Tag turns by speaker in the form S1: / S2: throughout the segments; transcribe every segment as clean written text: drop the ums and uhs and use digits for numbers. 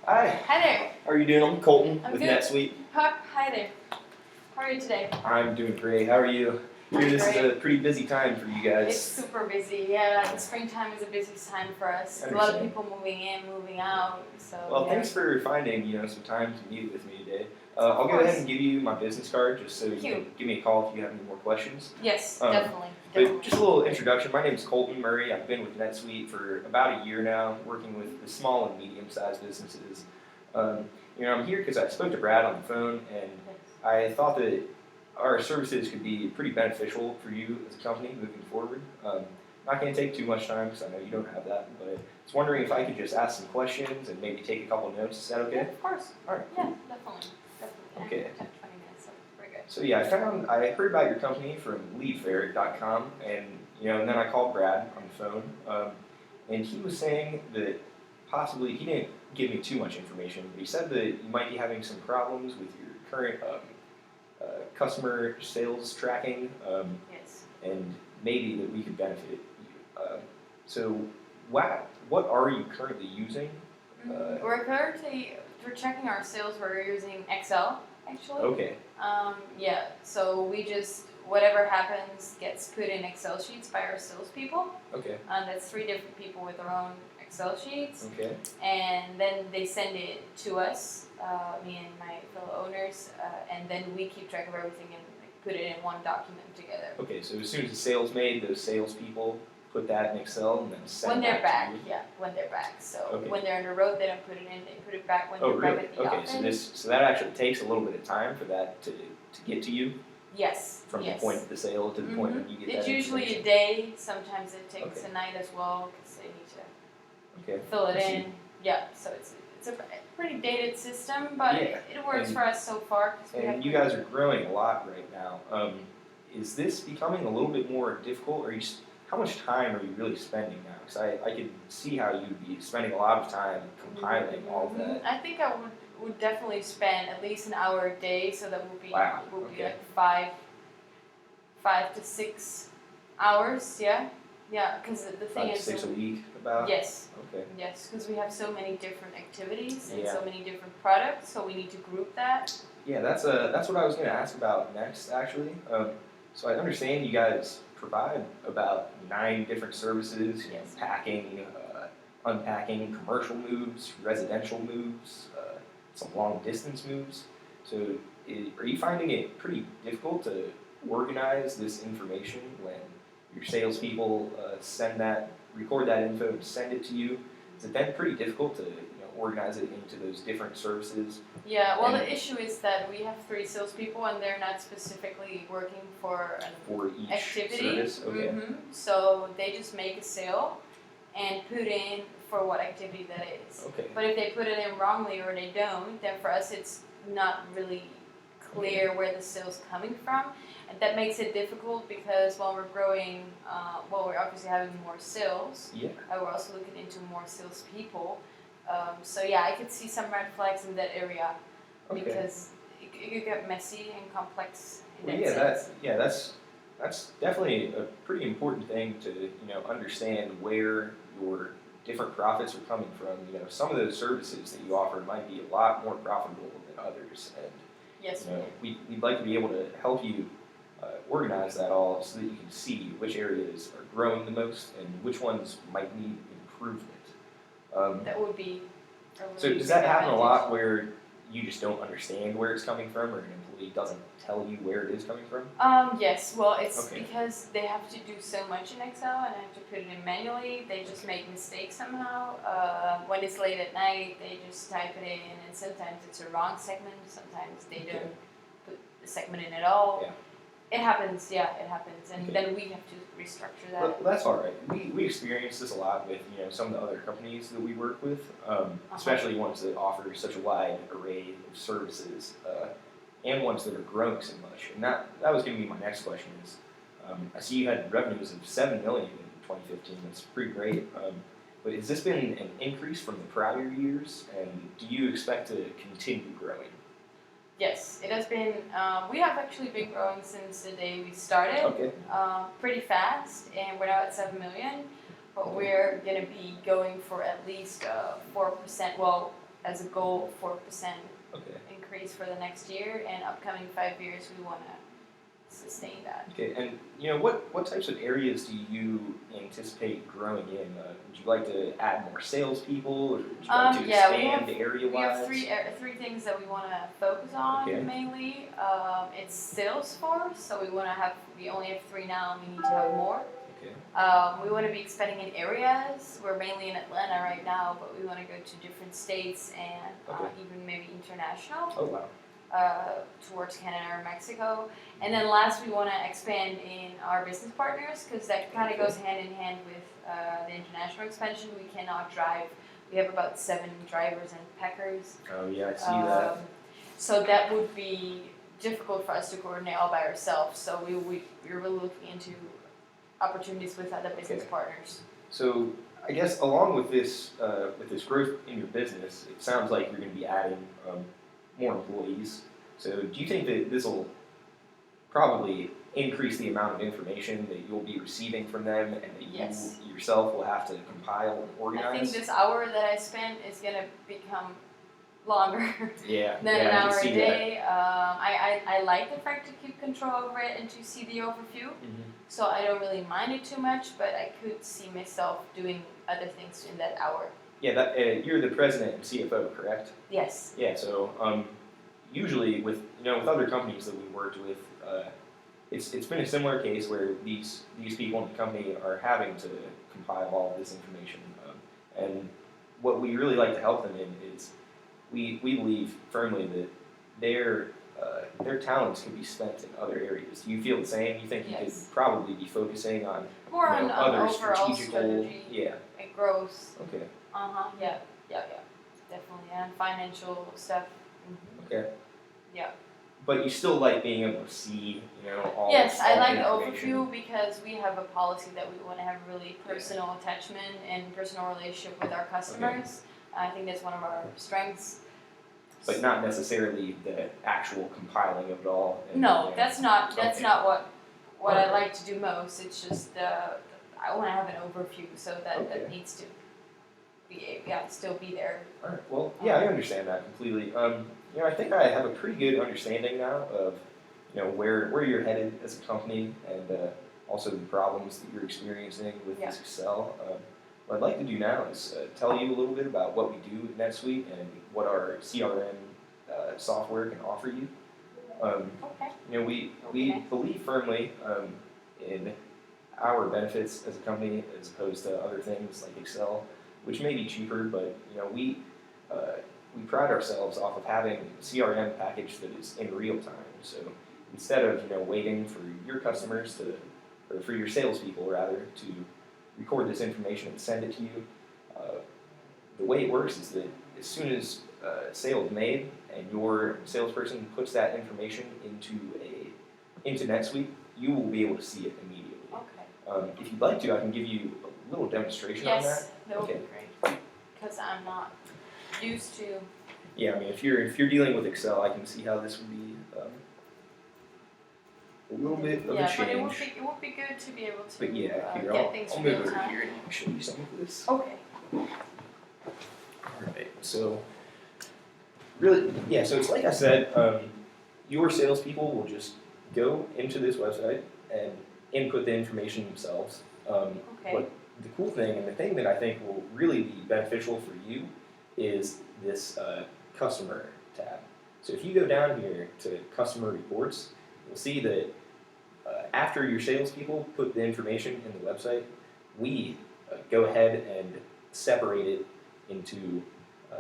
S1: Hi.
S2: Hi there.
S1: How are you doing? I'm Colton
S2: I'm
S1: with
S2: good.
S1: NetSuite.
S2: Hi there. How are you today?
S1: I'm doing great. How are you?
S2: I'm
S1: This is
S2: great.
S1: a pretty busy time for you guys.
S2: It's super busy. Yeah, the springtime is a busy time for us. A lot of people moving in, moving out. So.
S1: Well,
S2: yeah.
S1: thanks for finding some time to meet with me today. I'll go
S2: course.
S1: ahead and give you my business card just so you
S2: Thank you.
S1: can give me a call if you have any more questions.
S2: Yes,
S1: But
S2: definitely.
S1: just a little introduction. My name is Colton Murray. I've been with NetSuite for about a year now, working with the small and medium-sized businesses. I'm here because I spoke to Brad on the phone, and I thought that our services could be pretty beneficial for you as a company moving forward. Not going to take too much time because I know you don't have that, but I was wondering if I could just ask some questions and maybe take a couple notes. Is that okay?
S2: Yeah, of course.
S1: All right.
S2: Yeah, definitely.
S1: Okay.
S2: 10, 20 minutes, so very good.
S1: So I heard about your company from leadferret.com, and and then I called Brad on the phone, and he was saying that possibly he didn't give me too much information, but he said that you might be having some problems with your current customer sales tracking,
S2: Yes.
S1: and maybe that we could benefit you. So, what are you currently using?
S2: We're checking our sales. We're using Excel actually.
S1: Okay.
S2: Yeah. So we just whatever happens gets put in Excel sheets by our salespeople.
S1: Okay.
S2: And that's 3 different people with their own Excel sheets.
S1: Okay.
S2: And then they send it to us, me and my fellow owners, and then we keep track of everything and put it in one document together.
S1: Okay, so as soon as the sale's made, those salespeople put that in Excel and then send
S2: when they're
S1: it
S2: back,
S1: to you?
S2: yeah, when they're back. So
S1: Okay.
S2: when they're on the road, they don't put it in. They put it back when
S1: Oh,
S2: they're
S1: really?
S2: back at the
S1: Okay,
S2: office.
S1: so that actually takes a little bit of time for that to get to you
S2: Yes.
S1: from
S2: yes.
S1: the point of the sale to the point when you get that
S2: It's usually
S1: information.
S2: a day. Sometimes it takes
S1: Okay.
S2: a night as well because they need to
S1: Okay.
S2: fill it
S1: I see.
S2: in. Yeah, so it's a pretty dated system, but
S1: Yeah,
S2: it works
S1: and-
S2: for us so far. Cause we have
S1: And you guys are growing a lot right now. Is this becoming a little bit more difficult, or how much time are you really spending now? Because I could see how you'd be spending a lot of time compiling all of that.
S2: I think I would definitely spend at least an hour a day, so that would be
S1: Wow,
S2: would be
S1: okay.
S2: like 5 to 6 hours. Yeah. Because the thing
S1: 5 to
S2: is,
S1: 6 a week, about.
S2: yes,
S1: Okay.
S2: yes, because we have so many different activities and
S1: Yeah.
S2: so many different products, so we need to group that.
S1: Yeah, that's what I was going to ask about next, actually. So I understand you guys provide about 9 different services.
S2: Yes.
S1: Packing, unpacking, commercial moves, residential moves, some long distance moves. So are you finding it pretty difficult to organize this information when your salespeople record that info and send it to you? Is it then pretty difficult to organize it into those different services?
S2: Yeah, well, the issue is that we have 3 salespeople and they're not specifically working for
S1: each
S2: activity.
S1: service? Okay.
S2: So they just make a sale and put in for what activity that is.
S1: Okay.
S2: But if they put it in wrongly or they don't, then for us it's not really clear where the sale's coming from. And that makes it difficult because while we're growing, we're obviously having more sales.
S1: Yeah.
S2: We're also looking into more salespeople. So yeah, I could see some red flags in that area because it could get messy and complex in that sense.
S1: That's definitely a pretty important thing to understand where your different profits are coming from. Some of those services that you offer might be a lot more profitable than others, and
S2: yes,
S1: we'd like to be able to help you organize that all so that you can see which areas are growing the most and which ones might need improvement.
S2: That would be.
S1: So does that happen a lot where you just don't understand where it's coming from, or an employee doesn't tell you where it is coming from?
S2: Yes. Well, it's
S1: Okay.
S2: because they have to do so much in Excel and I have to put it in manually. They just make mistakes somehow. When it's late at night, they just type it in, and sometimes it's a wrong segment. Sometimes they don't put the segment in at all.
S1: Yeah.
S2: It happens. Yeah, it happens, and
S1: Okay.
S2: then we have to restructure that.
S1: Well, that's all right. We experience this a lot with some of the other companies that we work with, especially ones that offer such a wide array of services, and ones that are growing so much. And that was going to be my next question. Is I see you had revenues of $7 million in 2015. That's pretty great. But has this been an increase from the prior years, and do you expect to continue growing?
S2: Yes, it has been. We have actually been growing since the day we started.
S1: Okay.
S2: Pretty fast, and we're now at 7 million. But we're gonna be going for at least 4%. Well, as a goal 4%
S1: Okay.
S2: increase for the next year, and upcoming 5 years we want to sustain that.
S1: Okay, and what types of areas do you anticipate growing in? Would you like to add more salespeople, or would you like to
S2: Yeah,
S1: expand area-wise?
S2: we have three things that we want to focus on
S1: Okay.
S2: mainly. It's Salesforce, so we only have 3 now, and we need to have more.
S1: Okay.
S2: We want to be expanding in areas. We're mainly in Atlanta right now, but we want to go to different states and
S1: Okay.
S2: even maybe international.
S1: Oh wow.
S2: Towards Canada or Mexico. And then last, we want to expand in our business partners, because that kind of goes hand in hand with the international expansion. We cannot drive. We have about 7 drivers and packers.
S1: Oh yeah, I see that.
S2: So that would be difficult for us to coordinate all by ourselves. So we're really looking into opportunities with other business
S1: Okay.
S2: partners.
S1: So I guess along with this growth in your business, it sounds like you're going to be adding more employees. So do you think that this will probably increase the amount of information that you'll be receiving from them, and that
S2: Yes.
S1: you yourself will have to compile and organize?
S2: I think this hour that I spent is going to become longer
S1: Yeah,
S2: than
S1: yeah,
S2: an
S1: I can
S2: hour a
S1: see
S2: day. I like the fact to keep control over it and to see the overview.
S1: that.
S2: So I don't really mind it too much, but I could see myself doing other things in that hour.
S1: Yeah, that you're the president and CFO, correct?
S2: Yes.
S1: Yeah. So usually with other companies that we worked with, it's been a similar case where these people in the company are having to compile all of this information, and what we really like to help them in is we believe firmly that their talents can be spent in other areas. Do you feel the same? You think you
S2: Yes.
S1: could probably be focusing on
S2: More on
S1: other
S2: overall
S1: strategical?
S2: strategy
S1: Yeah.
S2: and growth.
S1: Okay.
S2: Yeah. Definitely. And financial stuff.
S1: Okay.
S2: Yeah.
S1: But you still like being able to see, all.
S2: Yes, I
S1: all
S2: like the
S1: information.
S2: overview because we have a policy that we want to have really personal attachment and personal relationship with our customers. I think that's one of our strengths.
S1: But not necessarily the actual compiling of it all. And,
S2: No, that's not
S1: Okay.
S2: what I like to do most. It's just I want to have an overview, so that
S1: Okay.
S2: needs to be still be there.
S1: All right. Well, yeah, I understand that completely. I think I have a pretty good understanding now of, where you're headed as a company, and also the problems that you're experiencing with this Excel. What I'd like to do now is tell you a little bit about what we do at NetSuite and what our CRM software can offer you.
S2: Okay.
S1: We
S2: Okay.
S1: believe firmly in our benefits as a company as opposed to other things like Excel, which may be cheaper, but we pride ourselves off of having a CRM package that is in real time. So instead of waiting for your customers or for your salespeople rather to record this information and send it to you, the way it works is that as soon as a sale is made and your salesperson puts that information into NetSuite, you will be able to see it immediately.
S2: Okay.
S1: If you'd like to, I can give you a little demonstration on that.
S2: Yes, that would
S1: Okay.
S2: be great. Because I'm not used to.
S1: Yeah, I mean, if you're dealing with Excel, I can see how this would be a little bit of a change.
S2: But it would be good to be able to
S1: But yeah, here,
S2: get things
S1: I'll
S2: real
S1: move over
S2: time.
S1: here and show you some of this.
S2: Okay.
S1: Alright, so really, yeah, so it's like I said, your salespeople will just go into this website and input the information themselves.
S2: Okay.
S1: But the cool thing, and the thing that I think will really be beneficial for you, is this customer tab. So if you go down here to customer reports, you'll see that after your salespeople put the information in the website, we go ahead and separate it into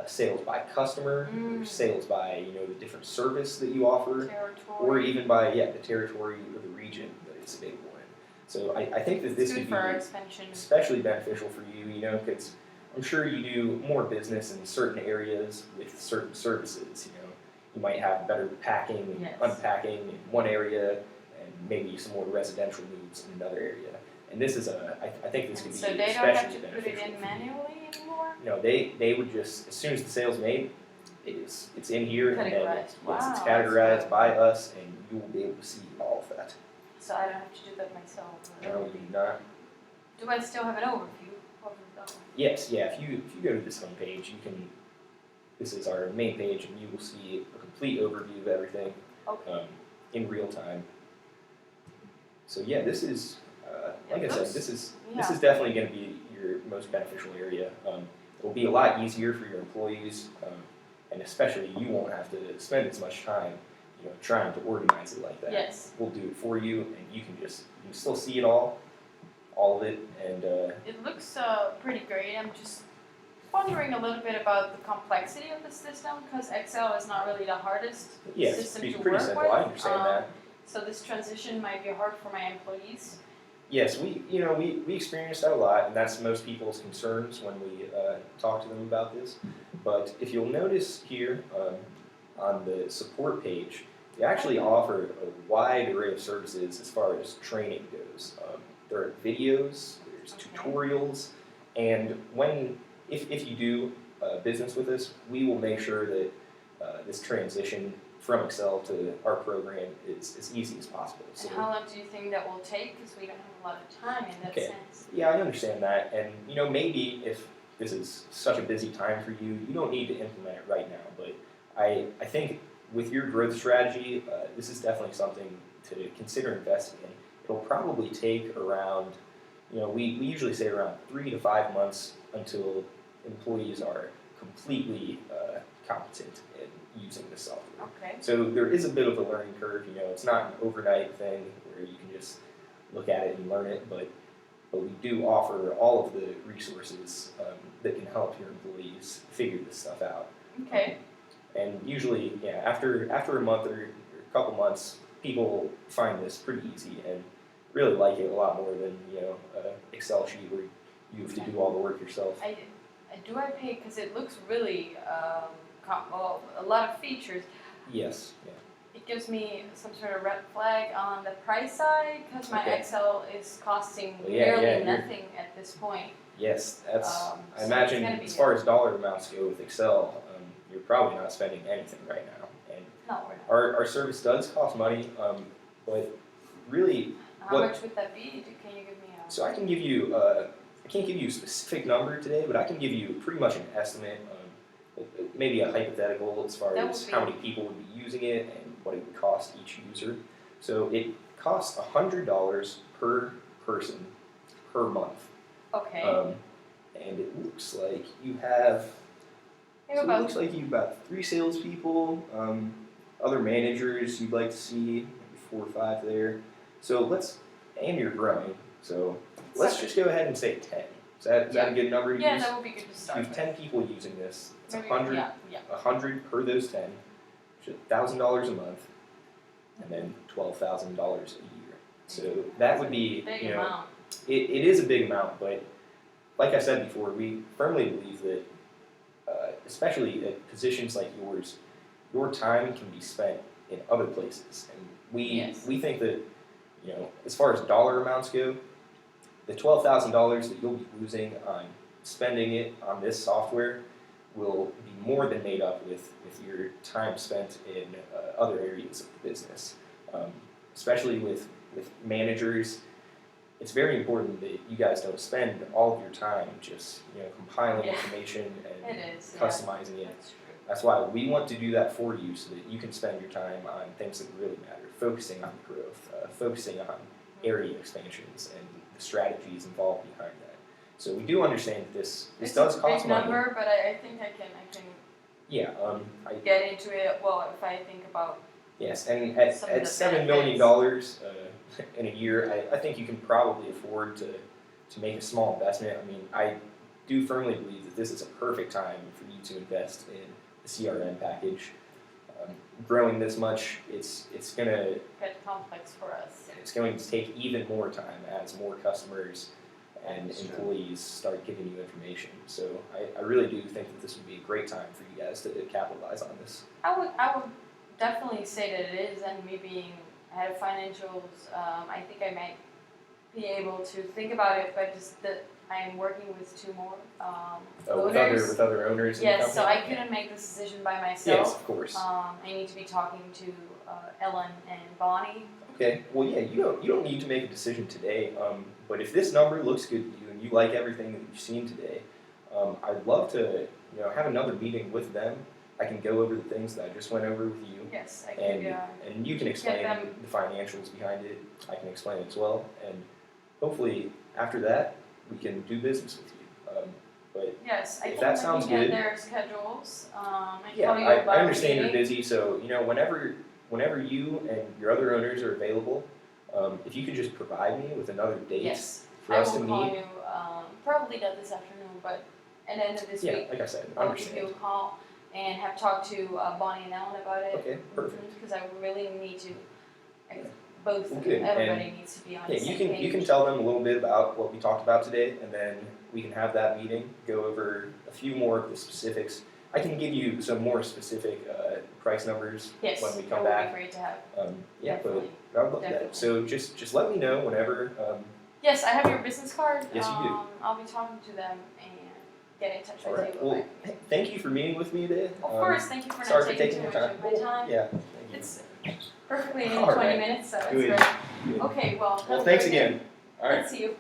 S1: sales by customer, or sales by the different service that you offer,
S2: Territory.
S1: or even by the territory or the region that it's available in. So I think that this
S2: It's
S1: could
S2: good for our
S1: be
S2: expansion.
S1: especially beneficial for you, because I'm sure you do more business in certain areas with certain services. You might have better packing and
S2: Yes.
S1: unpacking in one area, and maybe some more residential needs in another area. And this is I think this could be
S2: So they don't have
S1: especially
S2: to put it
S1: beneficial.
S2: in manually anymore?
S1: No, they would just, as soon as the sale's made, it's in here, and then
S2: Categorized.
S1: yes, it's
S2: Wow, that's
S1: categorized
S2: good.
S1: by us, and you will be able to see all of that.
S2: So I don't have to do that myself.
S1: No, you do not.
S2: Do I still have an overview of the?
S1: Yes, yeah. If you go to this homepage, you can this is our main page, and you will see a complete overview of everything
S2: Okay.
S1: in real time. So yeah, this is, like I said, this is definitely going to be your most beneficial area. It will be a lot easier for your employees, and especially you won't have to spend as much time, trying to organize it like that.
S2: Yes.
S1: We'll do it for you, and you can still see it all of it, and
S2: It looks pretty great. I'm just wondering a little bit about the complexity of the system, because Excel is not really the hardest
S1: yeah,
S2: system
S1: it's
S2: to
S1: pretty
S2: work
S1: simple.
S2: with.
S1: I understand that.
S2: So this transition might be hard for my employees.
S1: Yes, we experience that a lot, and that's most people's concerns when we talk to them about this. But if you'll notice here on the support page, they actually offer a wide array of services as far as training goes. There are videos, there's tutorials, and if you do business with us, we will make sure that this transition from Excel to our program is as easy as possible. So,
S2: And how long do you think that will take? Because we don't have a lot of time in that sense.
S1: yeah, I understand that, and maybe if this is such a busy time for you, you don't need to implement it right now. But I think with your growth strategy, this is definitely something to consider investing in. It'll probably take around, we usually say around 3 to 5 months until employees are completely competent in using the software.
S2: Okay.
S1: So there is a bit of a learning curve. It's not an overnight thing where you can just look at it and learn it, but we do offer all of the resources that can help your employees figure this stuff out.
S2: Okay.
S1: And usually, after a month or a couple months, people find this pretty easy and really like it a lot more than an Excel sheet where you have to do all the work yourself.
S2: Do I pay, because it looks really a lot of features.
S1: Yes. Yeah.
S2: It gives me some sort of red flag on the price side, because my Excel is costing nearly nothing at this point.
S1: Yes, that's. I
S2: So
S1: imagine
S2: it's
S1: as far as dollar amounts go with Excel, you're probably not spending anything right now. And
S2: No, we're not.
S1: our service does cost money, but really,
S2: How much would that be? Can you give me a...
S1: So I can give you. I can't give you a specific number today, but I can give you pretty much an estimate, maybe a hypothetical as far as how many people would be using it and what it would cost each user. So it costs $100 per person per month.
S2: Okay.
S1: And it looks like you have. So it looks like you've got 3 salespeople, other managers you'd like to see, maybe 4 or 5 there. So and you're growing. So let's just go ahead and say 10. Is that a good number to use?
S2: Yeah, that would be good to start
S1: You have 10 people using this. It's
S2: Maybe,
S1: 100 per those 10, which is $1,000 a month, and then $12,000 a year. So that would be,
S2: big amount.
S1: It is a big amount, but like I said before, we firmly believe that, especially at positions like yours, your time can be spent in other places, and we think that, as far as dollar amounts go, the $12,000 that you'll be losing on spending it on this software will be more than made up with your time spent in other areas of the business. Especially with managers, it's very important that you guys don't spend all of your time just compiling information and customizing it.
S2: That's true.
S1: That's why we want to do that for you, so that you can spend your time on things that really matter, focusing on growth, focusing on area expansions and the strategies involved behind that. So we do understand that this does cost money.
S2: It's a big number, but I think I can get into it. Well, if I think about
S1: and at $7 million in a year, I think you can probably afford to make a small investment. I mean, I do firmly believe that this is a perfect time for you to invest in the CRM package. Growing this much, it's going to
S2: get complex for us.
S1: It's going to take even more time as more customers and employees start giving you information. So I really do think that this would be a great time for you guys to capitalize on this.
S2: I would definitely say that it is, and me being head of financials, I think I might be able to think about it, but just that I'm working with 2 more owners.
S1: With other owners in the company?
S2: Yes, so I couldn't make this decision by myself.
S1: Yes, of course.
S2: I need to be talking to Ellen and Bonnie.
S1: Okay, well, yeah, you don't need to make a decision today, but if this number looks good to you and you like everything that you've seen today, I'd love to have another meeting with them. I can go over the things that I just went over with you,
S2: Yes, I
S1: and
S2: could,
S1: and you can explain
S2: them-
S1: the financials behind it. I can explain it as well, and hopefully after that we can do business with you. But
S2: yes, I
S1: if
S2: can
S1: that
S2: look
S1: sounds
S2: at
S1: good.
S2: their schedules, and
S1: Yeah,
S2: call you
S1: I
S2: about
S1: understand you're
S2: meeting.
S1: busy, so whenever you and your other owners are available, if you could just provide me with another date
S2: Yes,
S1: for
S2: I
S1: us to
S2: will call
S1: meet.
S2: you, probably not this afternoon, but at the end of this
S1: Yeah,
S2: week,
S1: like I said,
S2: I'll give you
S1: understand.
S2: a call and have talked to Bonnie and Alan about it.
S1: Okay, perfect.
S2: Because I really need to, both,
S1: Well, good.
S2: everybody needs to be on the
S1: Yeah,
S2: same
S1: you
S2: page.
S1: can tell them a little bit about what we talked about today, and then we can have that meeting, go over a few more of the specifics. I can give you some more specific price numbers
S2: Yes,
S1: when we
S2: that
S1: come
S2: would
S1: back.
S2: be great to have.
S1: Yeah,
S2: Definitely.
S1: but I would love
S2: Definitely.
S1: that. So just let me know whenever.
S2: Yes, I have your business card.
S1: Yes, you do.
S2: I'll be talking to them and get in touch
S1: All
S2: with
S1: right.
S2: you.
S1: Well, thank you for meeting with me today.
S2: Of course, thank you for
S1: Sorry
S2: not
S1: for
S2: taking
S1: taking
S2: too
S1: your
S2: much
S1: time.
S2: of my time.
S1: Yeah. Thank you.
S2: It's perfectly in
S1: All
S2: 20
S1: right.
S2: minutes, so it's
S1: Good.
S2: great.
S1: Good.
S2: Okay, well, have
S1: Well,
S2: a
S1: thanks
S2: great day.
S1: again. All right.
S2: Let's see you.